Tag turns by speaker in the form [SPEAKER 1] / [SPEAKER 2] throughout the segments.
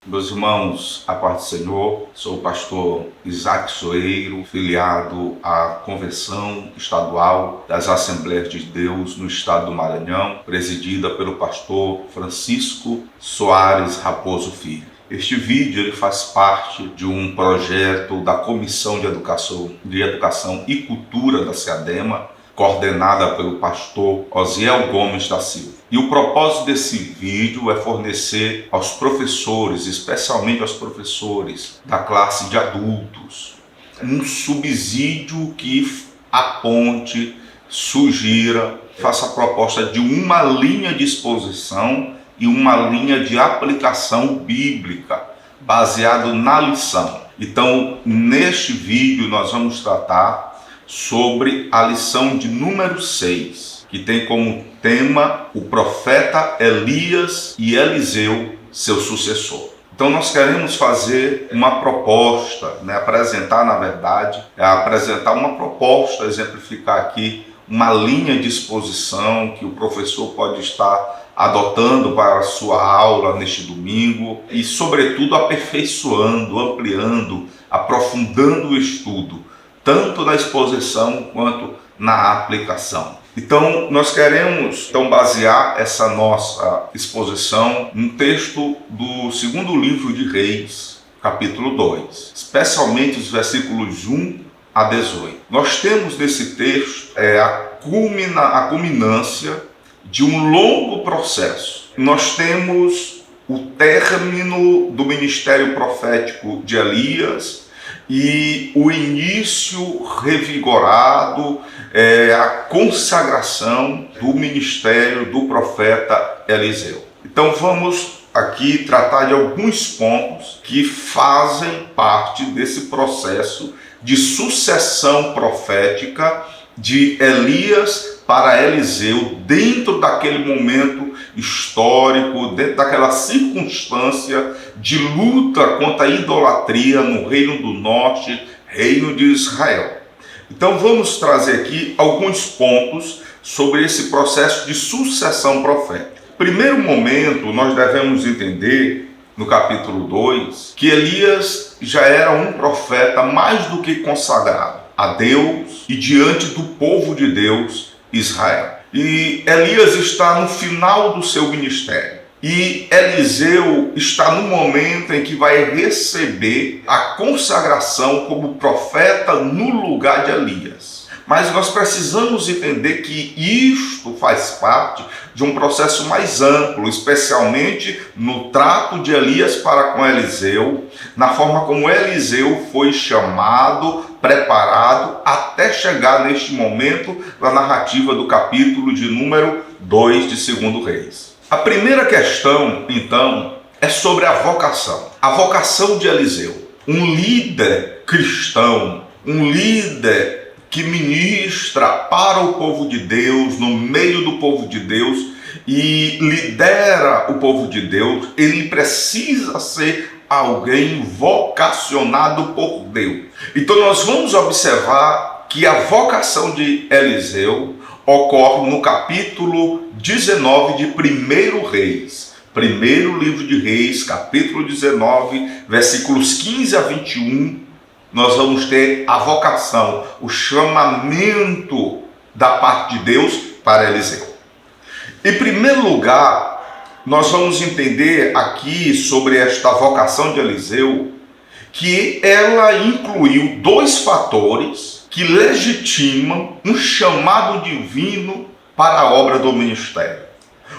[SPEAKER 1] Meus irmãos, a paz do Senhor, sou o pastor Isaac Soeiro, filiado à Convenção Estadual das Assembleias de Deus no estado do Maranhão, presidida pelo pastor Francisco Soares Raposo Filho. Este vídeo ele faz parte de um projeto da Comissão de Educação e Cultura da SEADEMA, coordenada pelo pastor Osiel Gomes da Silva. E o propósito desse vídeo é fornecer aos professores, especialmente aos professores da classe de adultos, um subsídio que aponte, sugira, faça a proposta de uma linha de exposição e uma linha de aplicação bíblica, baseado na lição. Então, neste vídeo nós vamos tratar sobre a lição de número 6, que tem como tema o profeta Elias e Eliseu, seu sucessor. Então nós queremos fazer uma proposta, apresentar uma proposta, exemplificar aqui uma linha de exposição que o professor pode estar adotando para a sua aula neste domingo e, sobretudo, aperfeiçoando, ampliando, aprofundando o estudo, tanto na exposição quanto na aplicação. Então, nós queremos basear essa nossa exposição num texto do segundo livro de Reis, capítulo 2, especialmente os versículos 1 a 18. Nós temos nesse texto a culminância de um longo processo. Nós temos o término do ministério profético de Elias e o início revigorado, a consagração do ministério do profeta Eliseu. Então vamos aqui tratar de alguns pontos que fazem parte desse processo de sucessão profética de Elias para Eliseu, dentro daquele momento histórico, dentro daquela circunstância de luta contra a idolatria no Reino do Norte, Reino de Israel. Então vamos trazer aqui alguns pontos sobre esse processo de sucessão profética. Primeiro momento, nós devemos entender, no capítulo 2, que Elias já era um profeta mais do que consagrado a Deus e diante do povo de Deus, Israel. E Elias está no final do seu ministério. E Eliseu está no momento em que vai receber a consagração como profeta no lugar de Elias. Mas nós precisamos entender que isto faz parte de um processo mais amplo, especialmente no trato de Elias para com Eliseu, na forma como Eliseu foi chamado, preparado, até chegar neste momento da narrativa do capítulo de número 2 de 2 Reis. A primeira questão, então, é sobre a vocação. A vocação de Eliseu. Um líder cristão, um líder que ministra para o povo de Deus, no meio do povo de Deus e lidera o povo de Deus, ele precisa ser alguém vocacionado por Deus. Então nós vamos observar que a vocação de Eliseu ocorre no capítulo 19 de 1 Reis. Primeiro livro de Reis, capítulo 19, versículos 15 a 21, nós vamos ter a vocação, o chamamento da parte de Deus para Eliseu. Em primeiro lugar, nós vamos entender aqui sobre esta vocação de Eliseu, que ela incluiu dois fatores que legitimam um chamado divino para a obra do ministério.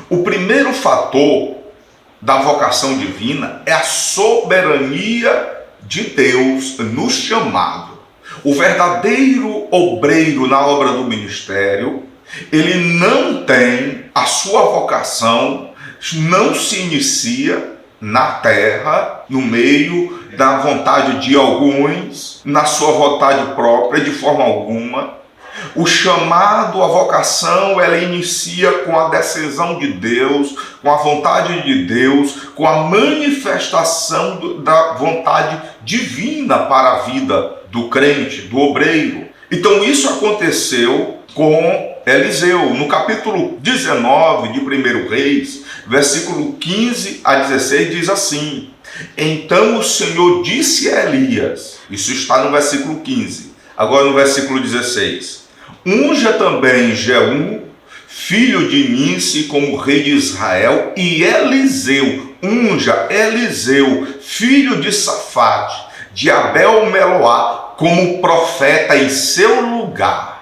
[SPEAKER 1] O primeiro fator da vocação divina é a soberania de Deus no chamado. O verdadeiro obreiro na obra do ministério, ele não tem a sua vocação, não se inicia na terra, no meio da vontade de alguns, na sua vontade própria, de forma alguma. O chamado, a vocação, ela inicia com a decisão de Deus, com a vontade de Deus, com a manifestação da vontade divina para a vida do crente, do obreiro. Então isso aconteceu com Eliseu. No capítulo 19 de 1 Reis, versículo 15 a 16, diz assim: então o Senhor disse a Elias, isso está no versículo 15, agora no versículo 16: unja também Jeú, filho de Ninsi, como rei de Israel, e Eliseu, unja Eliseu, filho de Safate, de Abel-Meloá, como profeta em seu lugar.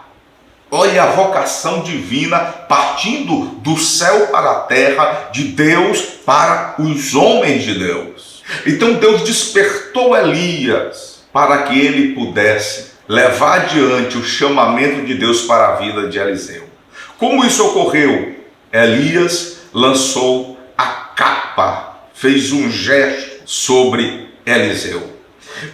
[SPEAKER 1] Olha a vocação divina partindo do céu para a terra, de Deus para os homens de Deus. Então Deus despertou Elias para que ele pudesse levar adiante o chamamento de Deus para a vida de Eliseu. Como isso ocorreu? Elias lançou a capa, fez um gesto sobre Eliseu.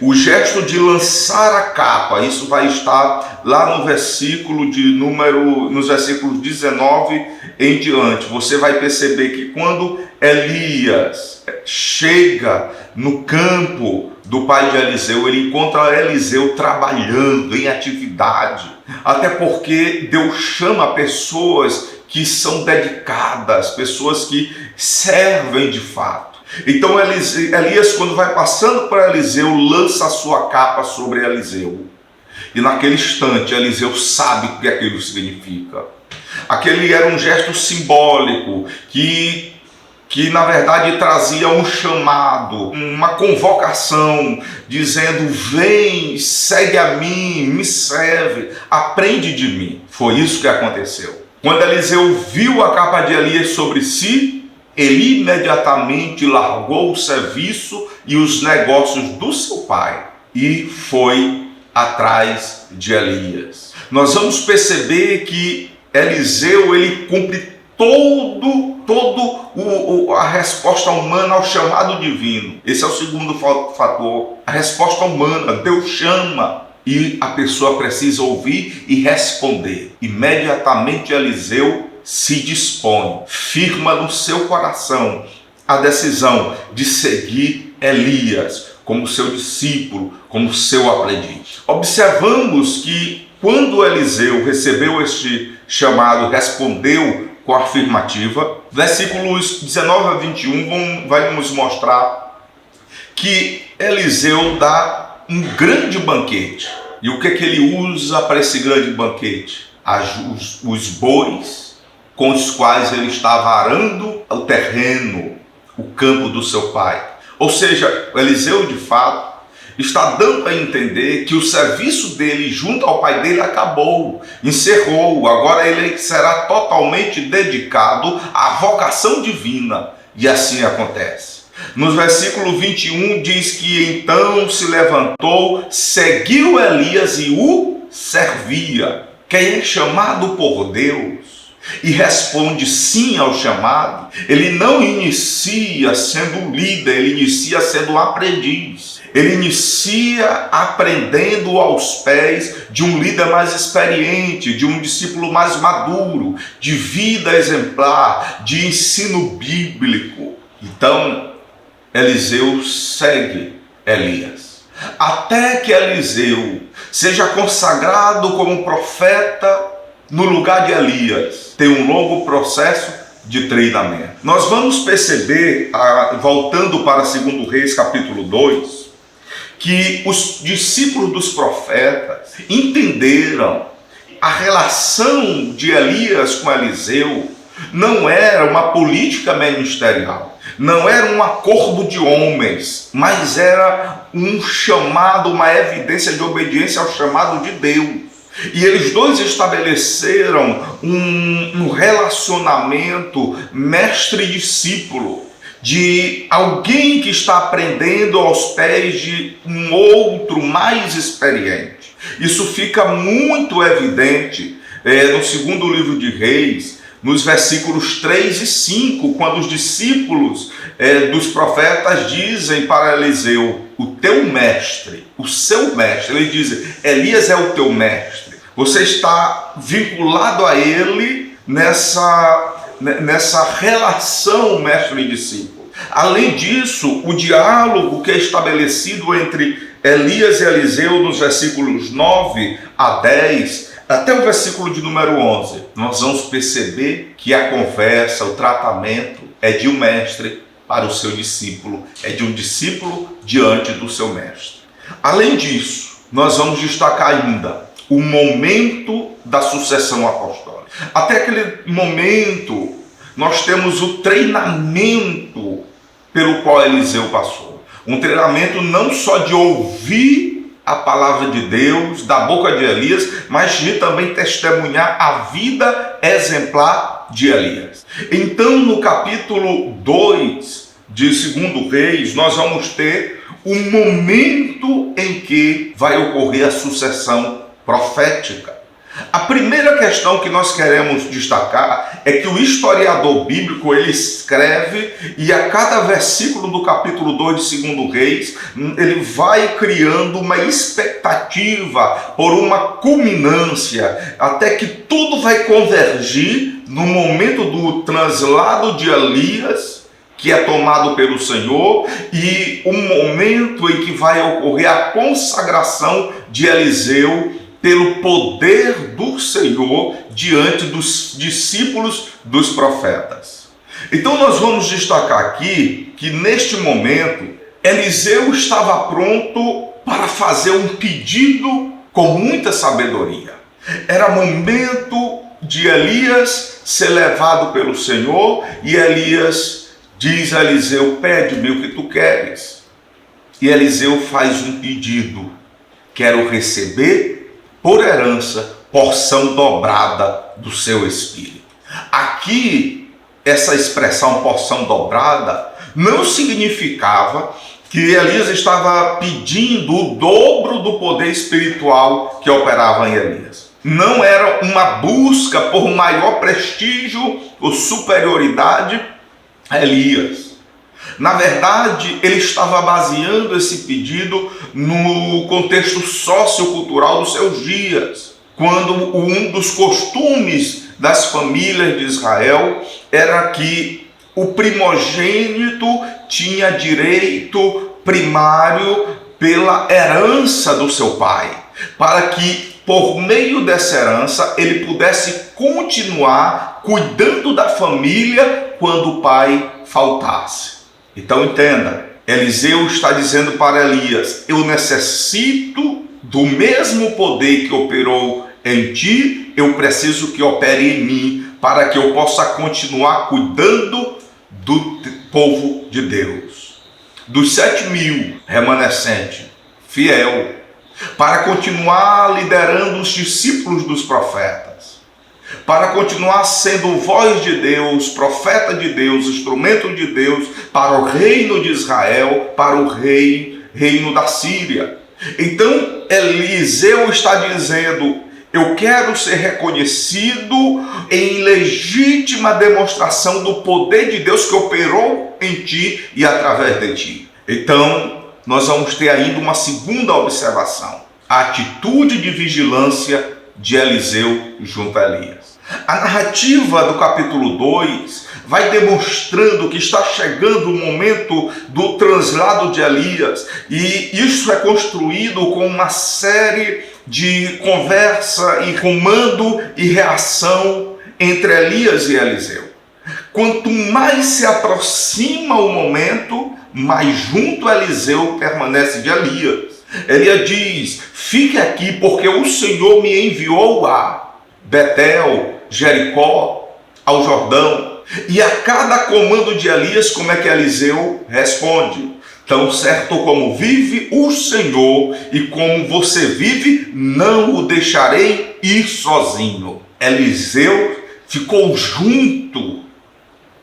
[SPEAKER 1] O gesto de lançar a capa, isso vai estar lá no versículo nos versículos 19 em diante. Você vai perceber que quando Elias chega no campo do pai de Eliseu, ele encontra Eliseu trabalhando em atividade. Até porque Deus chama pessoas que são dedicadas, pessoas que servem de fato. Então Elias, quando vai passando por Eliseu, lança a sua capa sobre Eliseu. E naquele instante, Eliseu sabe o que aquilo significa. Aquele era um gesto simbólico que na verdade trazia um chamado, uma convocação, dizendo: vem, segue a mim, me serve, aprende de mim. Foi isso que aconteceu. Quando Eliseu viu a capa de Elias sobre si, ele imediatamente largou o serviço e os negócios do seu pai e foi atrás de Elias. Nós vamos perceber que Eliseu, ele cumpre a resposta humana ao chamado divino. Esse é o segundo fator, a resposta humana. Deus chama e a pessoa precisa ouvir e responder. Imediatamente Eliseu se dispõe, firma no seu coração a decisão de seguir Elias como seu discípulo, como seu aprendiz. Observamos que quando Eliseu recebeu este chamado, respondeu com afirmativa. Versículos 19 a 21 vai nos mostrar que Eliseu dá um grande banquete. E o que é que ele usa para esse grande banquete? Os bois com os quais ele estava arando o terreno, o campo do seu pai. Ou seja, Eliseu de fato está dando a entender que o serviço dele junto ao pai dele acabou, encerrou. Agora ele será totalmente dedicado à vocação divina. E assim acontece. No versículo 21 diz que então se levantou, seguiu Elias e o servia. Quem é chamado por Deus e responde sim ao chamado, ele não inicia sendo líder, ele inicia sendo aprendiz. Ele inicia aprendendo aos pés de um líder mais experiente, de um discípulo mais maduro, de vida exemplar, de ensino bíblico. Então, Eliseu segue Elias, até que Eliseu seja consagrado como profeta no lugar de Elias. Tem um longo processo de treinamento. Nós vamos perceber, voltando para 2 Reis capítulo 2, que os discípulos dos profetas entenderam a relação de Elias com Eliseu. Não era uma política ministerial, não era um acordo de homens, mas era um chamado, uma evidência de obediência ao chamado de Deus. E eles dois estabeleceram um relacionamento mestre-discípulo, de alguém que está aprendendo aos pés de um outro mais experiente. Isso fica muito evidente no segundo livro de Reis, nos versículos 3 e 5, quando os discípulos dos profetas dizem para Eliseu: o teu mestre, o seu mestre, eles dizem: Elias é o teu mestre, você está vinculado a ele nessa relação mestre e discípulo. Além disso, o diálogo que é estabelecido entre Elias e Eliseu nos versículos 9 a 10, até o versículo de número 11, nós vamos perceber que a conversa, o tratamento é de um mestre para o seu discípulo, é de um discípulo diante do seu mestre. Além disso, nós vamos destacar ainda o momento da sucessão apostólica. Até aquele momento, nós temos o treinamento pelo qual Eliseu passou. Um treinamento não só de ouvir a palavra de Deus da boca de Elias, mas de também testemunhar a vida exemplar de Elias. Então, no capítulo 2 de 2 Reis, nós vamos ter o momento em que vai ocorrer a sucessão profética. A primeira questão que nós queremos destacar é que o historiador bíblico, ele escreve, e a cada versículo do capítulo 2 de 2 Reis, ele vai criando uma expectativa por uma culminância, até que tudo vai convergir no momento do translado de Elias, que é tomado pelo Senhor, e o momento em que vai ocorrer a consagração de Eliseu pelo poder do Senhor diante dos discípulos dos profetas. Então nós vamos destacar aqui que neste momento Eliseu estava pronto para fazer um pedido com muita sabedoria. Era momento de Elias ser levado pelo Senhor, e Elias diz a Eliseu: pede-me o que tu queres. E Eliseu faz um pedido: quero receber por herança porção dobrada do seu espírito. Aqui, essa expressão porção dobrada não significava que Elias estava pedindo o dobro do poder espiritual que operava em Elias. Não era uma busca por maior prestígio ou superioridade a Elias. Na verdade, ele estava baseando esse pedido no contexto sociocultural dos seus dias, quando um dos costumes das famílias de Israel era que o primogênito tinha direito primário pela herança do seu pai, para que por meio dessa herança ele pudesse continuar cuidando da família quando o pai faltasse. Então entenda, Eliseu está dizendo para Elias: eu necessito do mesmo poder que operou em ti, eu preciso que opere em mim, para que eu possa continuar cuidando do povo de Deus, dos 7.000 remanescentes, fiel, para continuar liderando os discípulos dos profetas, para continuar sendo voz de Deus, profeta de Deus, instrumento de Deus para o reino de Israel, para o reino da Síria. Então Eliseu está dizendo: eu quero ser reconhecido em legítima demonstração do poder de Deus que operou em ti e através de ti. Então nós vamos ter ainda uma segunda observação: a atitude de vigilância de Eliseu junto a Elias. A narrativa do capítulo 2 vai demonstrando que está chegando o momento do translado de Elias, e isso é construído com uma série de conversa e comando e reação entre Elias e Eliseu. Quanto mais se aproxima o momento, mais junto a Eliseu permanece de Elias. Elias diz: fique aqui, porque o Senhor me enviou a Betel, Jericó, ao Jordão. E a cada comando de Elias, como é que Eliseu responde? Tão certo como vive o Senhor e como você vive, não o deixarei ir sozinho. Eliseu ficou junto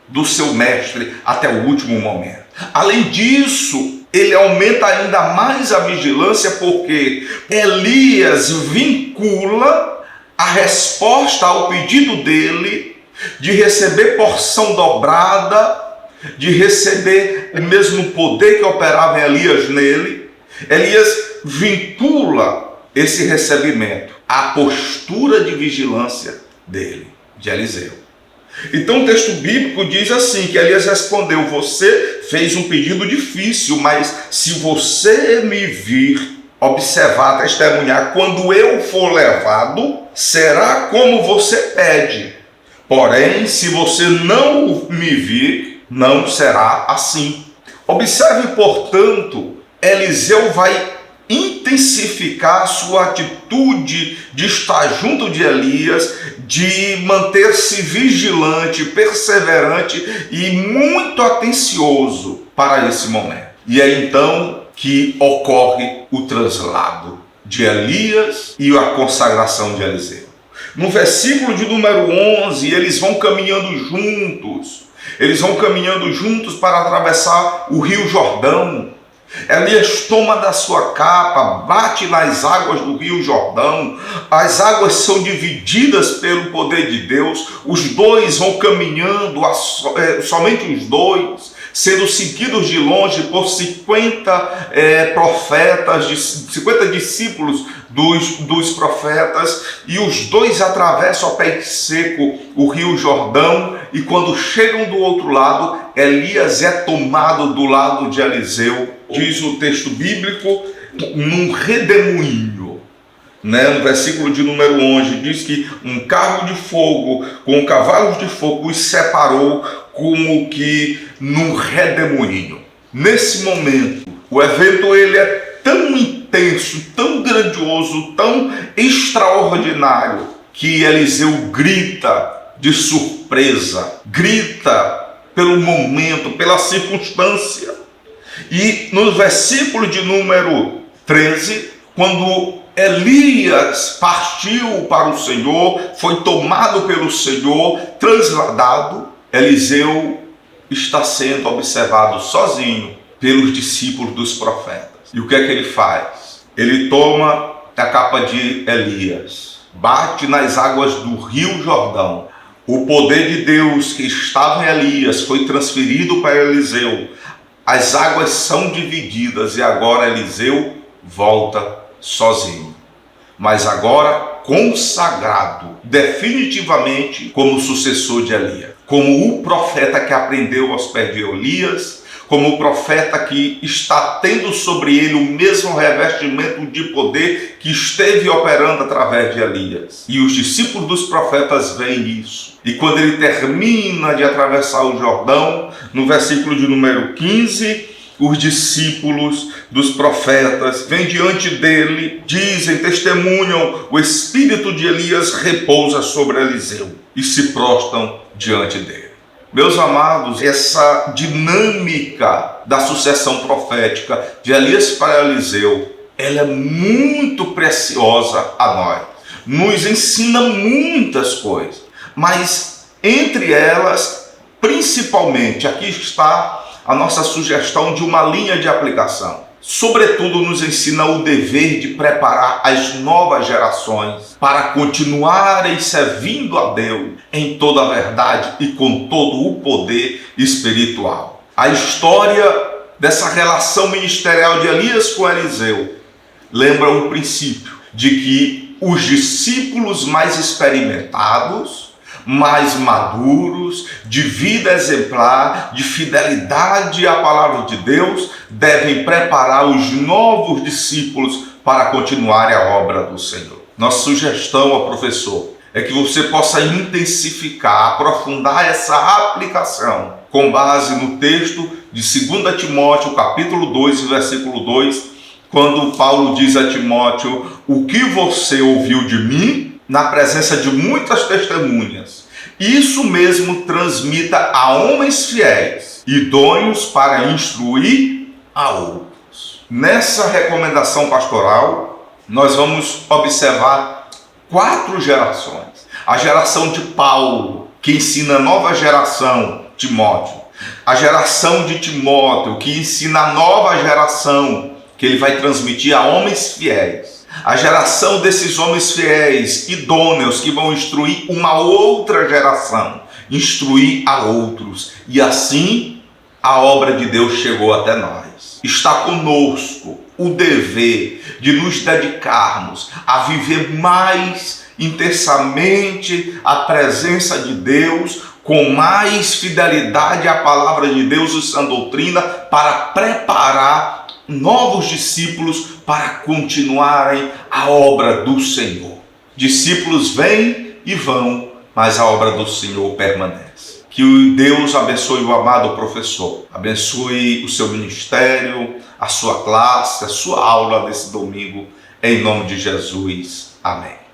[SPEAKER 1] do seu mestre até o último momento. Além disso, ele aumenta ainda mais a vigilância, porque Elias vincula a resposta ao pedido dele de receber porção dobrada, de receber o mesmo poder que operava em Elias nele. Elias vincula esse recebimento à postura de vigilância dele, de Eliseu. Então o texto bíblico diz assim, que Elias respondeu: você fez um pedido difícil, mas se você me vir observar, testemunhar, quando eu for levado, será como você pede. Porém, se você não me vir, não será assim. Observe, portanto, Eliseu vai intensificar sua atitude de estar junto de Elias, de manter-se vigilante, perseverante e muito atencioso para esse momento. E é então que ocorre o traslado de Elias e a consagração de Eliseu. No versículo de número 11, eles vão caminhando juntos. Eles vão caminhando juntos para atravessar o rio Jordão. Elias toma da sua capa, bate nas águas do rio Jordão. As águas são divididas pelo poder de Deus. Os dois vão caminhando, somente os dois, sendo seguidos de longe por 50 profetas, 50 discípulos dos profetas, e os dois atravessam a pé seco o rio Jordão, e quando chegam do outro lado, Elias é tomado do lado de Eliseu, diz o texto bíblico, num redemoinho. No versículo de número 11, diz que um carro de fogo com cavalos de fogo os separou como que num redemoinho. Nesse momento, o evento ele é tão intenso, tão grandioso, tão extraordinário, que Eliseu grita de surpresa, grita pelo momento, pela circunstância. E no versículo de número 13, quando Elias partiu para o Senhor, foi tomado pelo Senhor, transladado, Eliseu está sendo observado sozinho pelos discípulos dos profetas. E o que é que ele faz? Ele toma a capa de Elias, bate nas águas do rio Jordão. O poder de Deus que estava em Elias foi transferido para Eliseu. As águas são divididas e agora Eliseu volta sozinho. Mas agora consagrado definitivamente como sucessor de Elias. Como o profeta que aprendeu aos pés de Elias, como o profeta que está tendo sobre ele o mesmo revestimento de poder que esteve operando através de Elias. E os discípulos dos profetas veem isso. E quando ele termina de atravessar o Jordão, no versículo de número 15, os discípulos dos profetas vêm diante dele, dizem, testemunham, o espírito de Elias repousa sobre Eliseu e se prostram diante dele. Meus amados, essa dinâmica da sucessão profética de Elias para Eliseu, ela é muito preciosa a nós. Nos ensina muitas coisas, mas entre elas, principalmente, aqui está a nossa sugestão de uma linha de aplicação. Sobretudo nos ensina o dever de preparar as novas gerações para continuarem servindo a Deus em toda a verdade e com todo o poder espiritual. A história dessa relação ministerial de Elias com Eliseu lembra o princípio de que os discípulos mais experimentados, mais maduros, de vida exemplar, de fidelidade à palavra de Deus, devem preparar os novos discípulos para continuarem a obra do Senhor. Nossa sugestão ao professor é que você possa intensificar, aprofundar essa aplicação com base no texto de 2 Timóteo, capítulo 2, versículo 2, quando Paulo diz a Timóteo: o que você ouviu de mim na presença de muitas testemunhas, isso mesmo transmita a homens fiéis, idôneos para instruir a outros. Nessa recomendação pastoral, nós vamos observar 4 gerações. A geração de Paulo, que ensina a nova geração, Timóteo. A geração de Timóteo, que ensina a nova geração, que ele vai transmitir a homens fiéis. A geração desses homens fiéis, idôneos, que vão instruir uma outra geração, instruir a outros. E assim, a obra de Deus chegou até nós. Está conosco o dever de nos dedicarmos a viver mais intensamente a presença de Deus, com mais fidelidade à palavra de Deus e sã doutrina, para preparar novos discípulos para continuarem a obra do Senhor. Discípulos vêm e vão, mas a obra do Senhor permanece. Que Deus abençoe o amado professor, abençoe o seu ministério, a sua classe, a sua aula desse domingo, em nome de Jesus. Amém.